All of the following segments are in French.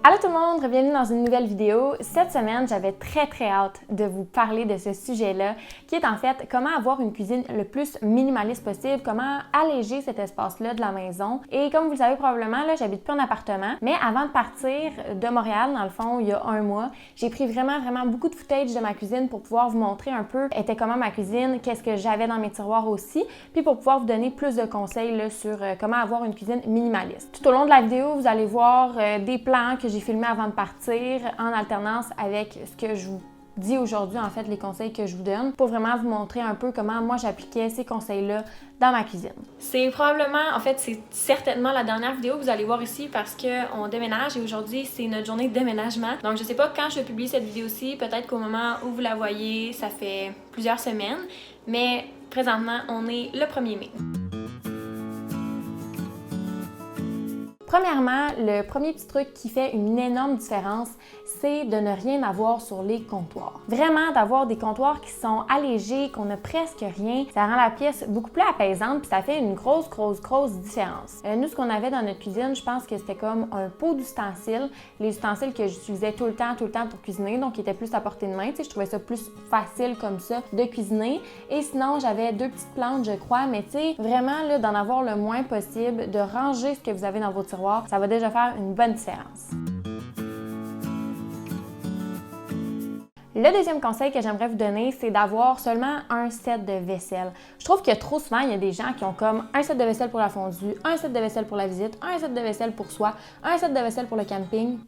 Allô tout le monde, bienvenue dans une nouvelle vidéo. Cette semaine, j'avais très hâte de vous parler de ce sujet-là, qui est en fait comment avoir une cuisine le plus minimaliste possible, comment alléger cet espace-là de la maison. Et comme vous le savez probablement, là, j'habite plus en appartement, mais avant de partir de Montréal, dans le fond, il y a un mois, j'ai pris vraiment beaucoup de footage de ma cuisine pour pouvoir vous montrer un peu était comment ma cuisine, qu'est-ce que j'avais dans mes tiroirs aussi, puis pour pouvoir vous donner plus de conseils là, sur comment avoir une cuisine minimaliste. Tout au long de la vidéo, vous allez voir des plans que j'ai filmé avant de partir en alternance avec ce que je vous dis aujourd'hui, en fait, les conseils que je vous donne pour vraiment vous montrer un peu comment moi j'appliquais ces conseils-là dans ma cuisine. C'est probablement, en fait, c'est certainement la dernière vidéo que vous allez voir ici parce qu'on déménage et aujourd'hui, c'est notre journée de déménagement. Donc, je sais pas quand je vais publier cette vidéo-ci, peut-être qu'au moment où vous la voyez, ça fait plusieurs semaines, mais présentement, on est le 1er mai. Premièrement, le premier petit truc qui fait une énorme différence, c'est de ne rien avoir sur les comptoirs. Vraiment, d'avoir des comptoirs qui sont allégés, qu'on n'a presque rien, ça rend la pièce beaucoup plus apaisante puis ça fait une grosse différence. Nous, ce qu'on avait dans notre cuisine, je pense que c'était comme un pot d'ustensiles, les ustensiles que j'utilisais tout le temps pour cuisiner, donc qui étaient plus à portée de main, tu sais, je trouvais ça plus facile comme ça de cuisiner. Et sinon, j'avais 2 petites plantes, je crois, mais tu sais, vraiment là, d'en avoir le moins possible, de ranger ce que vous avez dans vos tiroirs, ça va déjà faire une bonne différence. Le deuxième conseil que j'aimerais vous donner, c'est d'avoir seulement un set de vaisselle. Je trouve que trop souvent, il y a des gens qui ont comme un set de vaisselle pour la fondue, un set de vaisselle pour la visite, un set de vaisselle pour soi, un set de vaisselle pour le camping.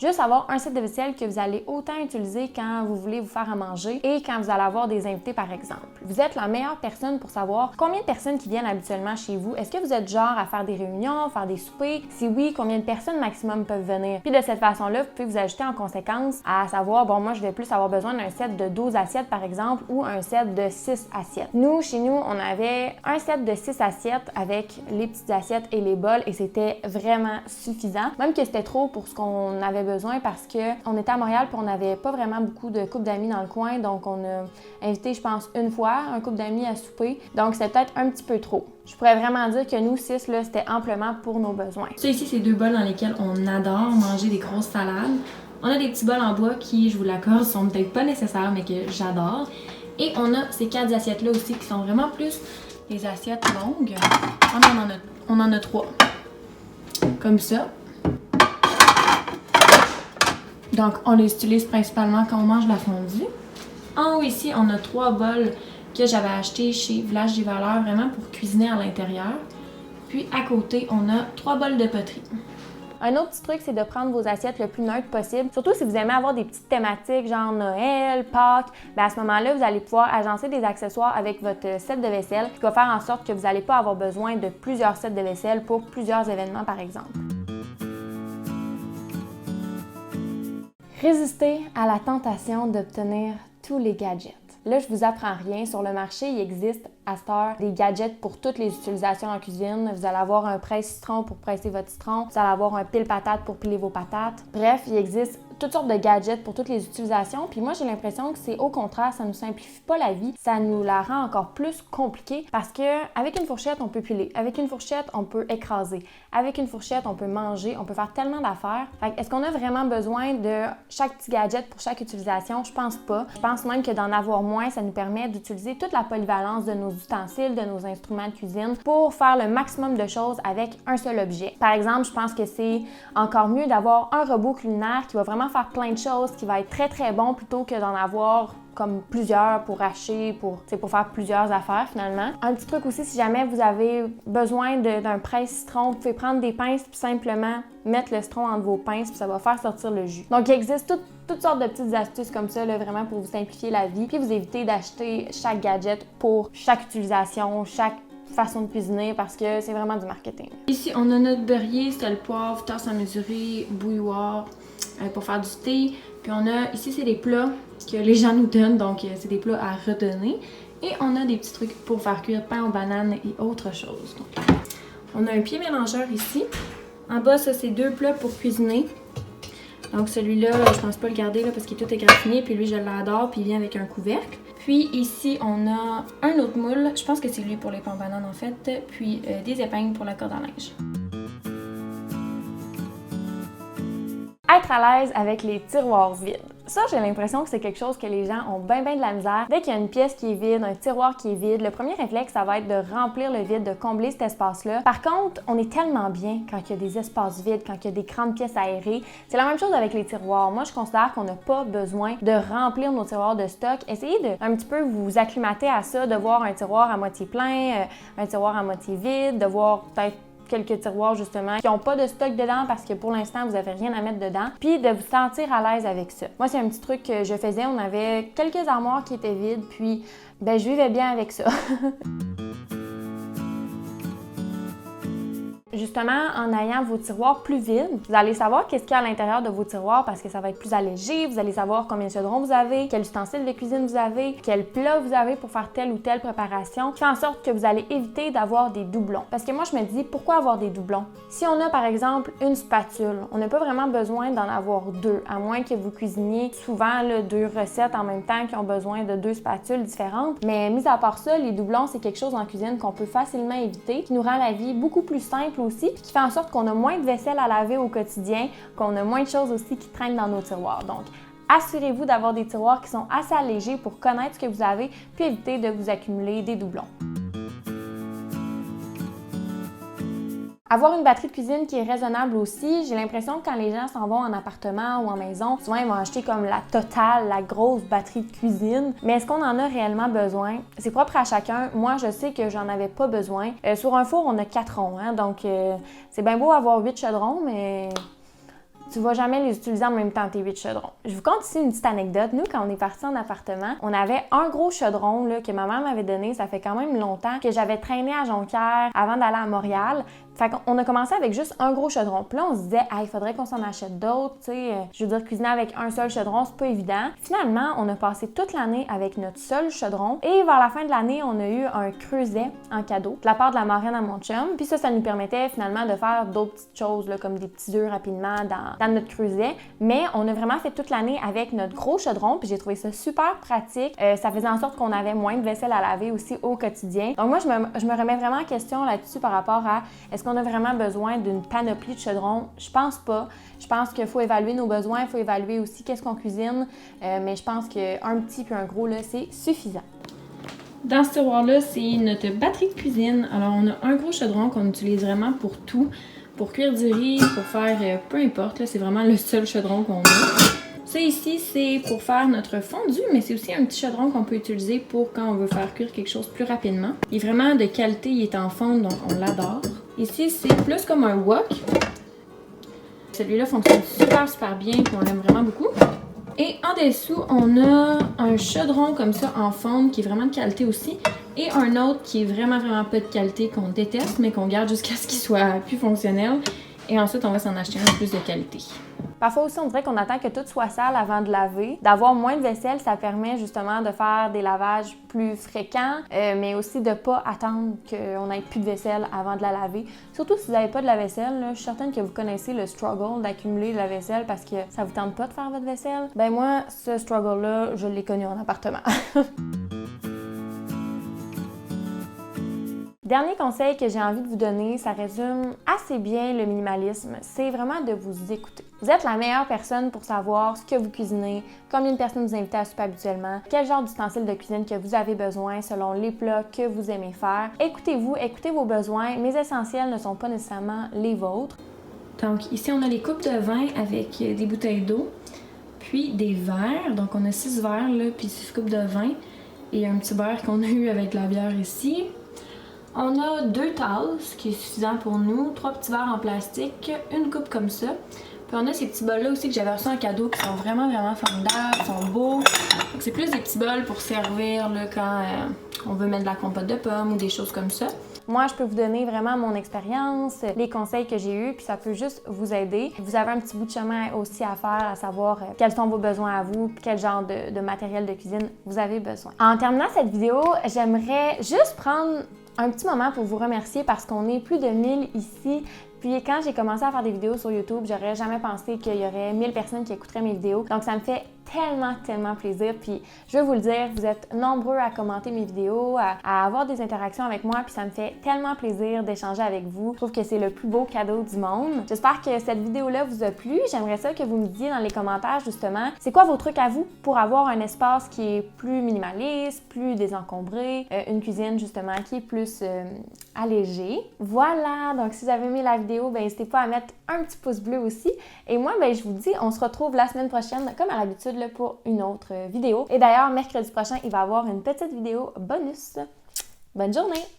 Juste avoir un set de vaisselle que vous allez autant utiliser quand vous voulez vous faire à manger et quand vous allez avoir des invités, par exemple. Vous êtes la meilleure personne pour savoir combien de personnes qui viennent habituellement chez vous. Est-ce que vous êtes genre à faire des réunions, faire des soupers? Si oui, combien de personnes maximum peuvent venir? Puis de cette façon-là, vous pouvez vous ajouter en conséquence à savoir, bon, moi, je vais plus avoir besoin d'un set de 12 assiettes, par exemple, ou un set de 6 assiettes. Nous, chez nous, on avait un set de 6 assiettes avec les petites assiettes et les bols et c'était vraiment suffisant. Même que c'était trop pour ce qu'on avait besoin parce qu'on était à Montréal et on n'avait pas vraiment beaucoup de couples d'amis dans le coin, donc on a invité, je pense, une fois un couple d'amis à souper, donc c'était peut-être un petit peu trop. Je pourrais vraiment dire que nous, 6, là, c'était amplement pour nos besoins. Ça ici, c'est 2 bols dans lesquels on adore manger des grosses salades. On a des petits bols en bois qui, je vous l'accorde, sont peut-être pas nécessaires, mais que j'adore. Et on a ces 4 assiettes-là aussi qui sont vraiment plus des assiettes longues. On en a 3. Comme ça. Donc, on les utilise principalement quand on mange la fondue. En haut ici, on a 3 bols que j'avais achetés chez Village des Valeurs, vraiment pour cuisiner à l'intérieur. Puis à côté, on a 3 bols de poterie. Un autre petit truc, c'est de prendre vos assiettes le plus neutres possible. Surtout si vous aimez avoir des petites thématiques, genre Noël, Pâques, bien à ce moment-là, vous allez pouvoir agencer des accessoires avec votre set de vaisselle, qui va faire en sorte que vous n'allez pas avoir besoin de plusieurs sets de vaisselle pour plusieurs événements, par exemple. Résister à la tentation d'obtenir tous les gadgets. Là, je vous apprends rien. Sur le marché, il existe à cette heure des gadgets pour toutes les utilisations en cuisine. Vous allez avoir un presse-citron pour presser votre citron. Vous allez avoir un pile-patate pour piler vos patates. Bref, il existe toutes sortes de gadgets pour toutes les utilisations. Puis moi, j'ai l'impression que c'est au contraire, ça nous simplifie pas la vie. Ça nous la rend encore plus compliquée parce que avec une fourchette, on peut piler. Avec une fourchette, on peut écraser. Avec une fourchette, on peut manger. On peut faire tellement d'affaires. Fait est-ce qu'on a vraiment besoin de chaque petit gadget pour chaque utilisation? Je pense pas. Je pense même que d'en avoir moins, ça nous permet d'utiliser toute la polyvalence de nos ustensiles, de nos instruments de cuisine pour faire le maximum de choses avec un seul objet. Par exemple, je pense que c'est encore mieux d'avoir un robot culinaire qui va vraiment faire plein de choses, qui va être très bon plutôt que d'en avoir comme plusieurs pour hacher, pour faire plusieurs affaires finalement. Un petit truc aussi, si jamais vous avez besoin d'un presse-citron, vous pouvez prendre des pinces puis simplement mettre le citron entre vos pinces puis ça va faire sortir le jus. Donc il existe toutes sortes de petites astuces comme ça là, vraiment pour vous simplifier la vie puis vous éviter d'acheter chaque gadget pour chaque utilisation, chaque façon de cuisiner parce que c'est vraiment du marketing. Ici, on a notre beurrier, sel, poivre, tasse à mesurer, bouilloire pour faire du thé. Puis on a, ici, c'est des plats que les gens nous donnent, donc c'est des plats à redonner. Et on a des petits trucs pour faire cuire pain aux bananes et autres choses. Donc, on a un pied mélangeur ici. En bas, ça, c'est 2 plats pour cuisiner. Donc celui-là, je pense pas le garder là, parce qu'il est tout égratigné. Puis lui, je l'adore, puis il vient avec un couvercle. Puis ici, on a un autre moule. Je pense que c'est lui pour les pains aux bananes en fait. Puis des épingles pour la corde à linge. à l'aise avec les tiroirs vides. Ça, j'ai l'impression que c'est quelque chose que les gens ont bien de la misère. Dès qu'il y a une pièce qui est vide, un tiroir qui est vide, le premier réflexe, ça va être de remplir le vide, de combler cet espace-là. Par contre, on est tellement bien quand il y a des espaces vides, quand il y a des grandes pièces aérées. C'est la même chose avec les tiroirs. Moi, je considère qu'on n'a pas besoin de remplir nos tiroirs de stock. Essayez de un petit peu vous acclimater à ça, de voir un tiroir à moitié plein, un tiroir à moitié vide, de voir peut-être quelques tiroirs justement qui n'ont pas de stock dedans parce que pour l'instant vous n'avez rien à mettre dedans, puis de vous sentir à l'aise avec ça. Moi, c'est un petit truc que je faisais, on avait quelques armoires qui étaient vides, puis je vivais bien avec ça. Justement, en ayant vos tiroirs plus vides, vous allez savoir qu'est-ce qu'il y a à l'intérieur de vos tiroirs parce que ça va être plus allégé, vous allez savoir combien de chaudrons vous avez, quel ustensile de cuisine vous avez, quel plat vous avez pour faire telle ou telle préparation, qui fait en sorte que vous allez éviter d'avoir des doublons. Parce que moi, je me dis, pourquoi avoir des doublons? Si on a par exemple une spatule, on n'a pas vraiment besoin d'en avoir deux, à moins que vous cuisiniez souvent là, 2 recettes en même temps qui ont besoin de 2 spatules différentes. Mais mis à part ça, les doublons, c'est quelque chose en cuisine qu'on peut facilement éviter, qui nous rend la vie beaucoup plus simple aussi, puis qui fait en sorte qu'on a moins de vaisselle à laver au quotidien, qu'on a moins de choses aussi qui traînent dans nos tiroirs. Donc, assurez-vous d'avoir des tiroirs qui sont assez allégés pour connaître ce que vous avez, puis éviter de vous accumuler des doublons. Avoir une batterie de cuisine qui est raisonnable aussi, j'ai l'impression que quand les gens s'en vont en appartement ou en maison, souvent ils vont acheter comme la totale, la grosse batterie de cuisine. Mais est-ce qu'on en a réellement besoin? C'est propre à chacun. Moi, je sais que j'en avais pas besoin. Sur un four, on a 4 ronds, hein? Donc c'est bien beau avoir 8 chaudrons, mais tu vas jamais les utiliser en même temps, tes 8 chaudrons. Je vous conte ici une petite anecdote. Nous, quand on est partis en appartement, on avait un gros chaudron là, que ma mère m'avait donné, ça fait quand même longtemps, que j'avais traîné à Jonquière avant d'aller à Montréal. Fait qu'on a commencé avec juste un gros chaudron. Puis là, on se disait, il faudrait qu'on s'en achète d'autres, tu sais. Je veux dire, cuisiner avec un seul chaudron, c'est pas évident. Finalement, on a passé toute l'année avec notre seul chaudron. Et vers la fin de l'année, on a eu un creuset en cadeau de la part de la marraine à mon chum. Puis ça nous permettait finalement de faire d'autres petites choses, là, comme des petits œufs rapidement dans notre creuset. Mais on a vraiment fait toute l'année avec notre gros chaudron. Puis j'ai trouvé ça super pratique. Ça faisait en sorte qu'on avait moins de vaisselle à laver aussi au quotidien. Donc moi, je me remets vraiment en question là-dessus par rapport à est-ce qu'on a vraiment besoin d'une panoplie de chaudrons? Je pense pas. Je pense qu'il faut évaluer nos besoins, il faut évaluer aussi qu'est-ce qu'on cuisine, mais je pense qu'un petit puis un gros, là, c'est suffisant. Dans ce tiroir-là, c'est notre batterie de cuisine. Alors, on a un gros chaudron qu'on utilise vraiment pour tout, pour cuire du riz, pour faire peu importe, là, c'est vraiment le seul chaudron qu'on a. Ça ici, c'est pour faire notre fondu, mais c'est aussi un petit chaudron qu'on peut utiliser pour quand on veut faire cuire quelque chose plus rapidement. Il est vraiment de qualité, il est en fonte, donc on l'adore. Ici, c'est plus comme un wok. Celui-là fonctionne super bien, puis on l'aime vraiment beaucoup. Et en dessous, on a un chaudron comme ça en fonte qui est vraiment de qualité aussi. Et un autre qui est vraiment pas de qualité, qu'on déteste, mais qu'on garde jusqu'à ce qu'il soit plus fonctionnel. Et ensuite, on va s'en acheter un de plus de qualité. Parfois aussi, on dirait qu'on attend que tout soit sale avant de laver. D'avoir moins de vaisselle, ça permet justement de faire des lavages plus fréquents, mais aussi de ne pas attendre qu'on n'ait plus de vaisselle avant de la laver. Surtout si vous n'avez pas de la vaisselle, là, je suis certaine que vous connaissez le struggle d'accumuler de la vaisselle parce que ça vous tente pas de faire votre vaisselle. Ben moi, ce struggle-là, je l'ai connu en appartement. Dernier conseil que j'ai envie de vous donner, ça résume assez bien le minimalisme, c'est vraiment de vous écouter. Vous êtes la meilleure personne pour savoir ce que vous cuisinez, combien de personnes vous invitez à souper habituellement, quel genre d'ustensiles de cuisine que vous avez besoin selon les plats que vous aimez faire. Écoutez-vous, écoutez vos besoins, mes essentiels ne sont pas nécessairement les vôtres. Donc ici, on a les coupes de vin avec des bouteilles d'eau, puis des verres. Donc on a 6 verres, là, puis 6 coupes de vin et un petit verre qu'on a eu avec la bière ici. On a 2 tasses, qui est suffisant pour nous, 3 petits verres en plastique, une coupe comme ça. Puis on a ces petits bols-là aussi que j'avais reçus en cadeau qui sont vraiment formidables, sont beaux. Donc c'est plus des petits bols pour servir là, quand on veut mettre de la compote de pommes ou des choses comme ça. Moi, je peux vous donner vraiment mon expérience, les conseils que j'ai eus, puis ça peut juste vous aider. Vous avez un petit bout de chemin aussi à faire, à savoir quels sont vos besoins à vous, puis quel genre de matériel de cuisine vous avez besoin. En terminant cette vidéo, j'aimerais juste prendre un petit moment pour vous remercier parce qu'on est plus de 1000 ici. Puis quand j'ai commencé à faire des vidéos sur YouTube, j'aurais jamais pensé qu'il y aurait 1000 personnes qui écouteraient mes vidéos. Donc ça me fait tellement plaisir. Puis je veux vous le dire, vous êtes nombreux à commenter mes vidéos, à avoir des interactions avec moi, puis ça me fait tellement plaisir d'échanger avec vous. Je trouve que c'est le plus beau cadeau du monde. J'espère que cette vidéo-là vous a plu. J'aimerais ça que vous me disiez dans les commentaires justement, c'est quoi vos trucs à vous pour avoir un espace qui est plus minimaliste, plus désencombré, une cuisine justement qui est plus allégée. Voilà, donc si vous avez aimé la vidéo, ben n'hésitez pas à mettre un petit pouce bleu aussi. Et moi, ben je vous dis, on se retrouve la semaine prochaine, comme à l'habitude, pour une autre vidéo. Et d'ailleurs, mercredi prochain, il va y avoir une petite vidéo bonus. Bonne journée!